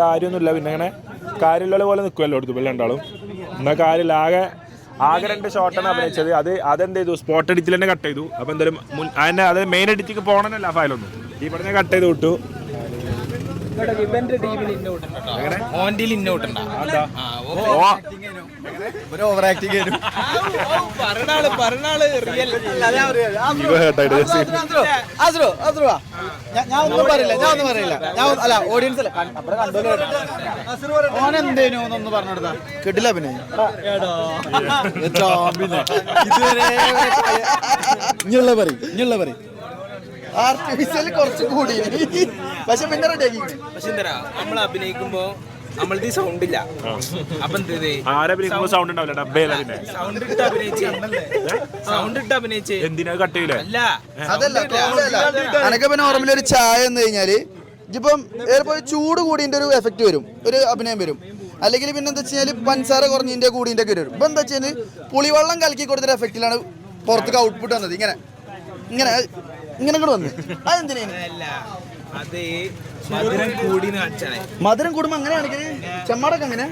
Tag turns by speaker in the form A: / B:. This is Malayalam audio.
A: കാര്യമൊന്നുമില്ല. പിന്നെ അങ്ങനെ കാര്യമുള്ള പോലെ നിൽക്കുമല്ലോ എടുത്തു പിന്നെ രണ്ടാളും. എന്നാൽ കാര്യമില്ല. ആകെ 2 ഷോട്ടാണ് അഭിനയിച്ചത്. അതെന്ത് ചെയ്തു, സ്പോട്ട് എഡിറ്റിൽ തന്നെ കട്ട് ചെയ്തു. അപ്പോൾ എന്തായാലും അതിൻ്റെ അത് മെയിൻ എഡിറ്റിക്ക് പോകണമെന്നല്ല ഫയലൊന്നും, ഈ പറഞ്ഞ കട്ട് ചെയ്ത് വിട്ടു.
B: ഞാനൊന്നും പറയില്ല. അല്ല ഓഡിയൻസ് ഓനെന്തേനോന്നൊന്ന് പറഞ്ഞെടുത്താ കിട്ടില്ല. പിന്നെ ഇങ്ങുള്ള പറയും ആർട്ടിഫിഷ്യൽ കുറച്ച് കൂടി, പക്ഷെ പിന്നെ റെഡിയാക്കി.
C: പക്ഷെ എന്താ നമ്മൾ അഭിനയിക്കുമ്പോ നമ്മളുടെ സൗണ്ട് ഇല്ല. അപ്പൊ
A: സൗണ്ട് ഉണ്ടാവില്ല, ഡബ്ബയില്ല. പിന്നെ
C: സൗണ്ട് ഇട്ട് അഭിനയിച്ച്
A: എന്തിനാ കട്ട് ചെയ്യില്ല?
B: അതല്ല അനക്കപ്പ നോർമലി ഒരു ചായ എന്ന് കഴിഞ്ഞാല് ഇപ്പം ഏറെ ചൂട് കൂടിന്റെ ഒരു എഫക്ട് വരും, ഒരു അഭിനയം വരും. അല്ലെങ്കിൽ പിന്നെ എന്താ വെച്ചാൽ പഞ്ചസാര കുറഞ്ഞതിന്റെ കൂടിന്റെ ഒക്കെ വരും. ഇപ്പൊ എന്താ വെച്ചാൽ പുളിവെള്ളം കലക്കി കൊടുത്തൊരു എഫക്റ്റിലാണ് പുറത്തേക്ക് ഔട്ട്പുട്ട് വന്നത്. ഇങ്ങനെ ഇങ്ങനെ ഇങ്ങനെ കൂടെ വന്നു. അതെന്തിനാണ്? മധുരം കൂടുമ്പോ അങ്ങനെ കാണിക്കണേ. ചെമ്മാടൊക്കെ അങ്ങനെ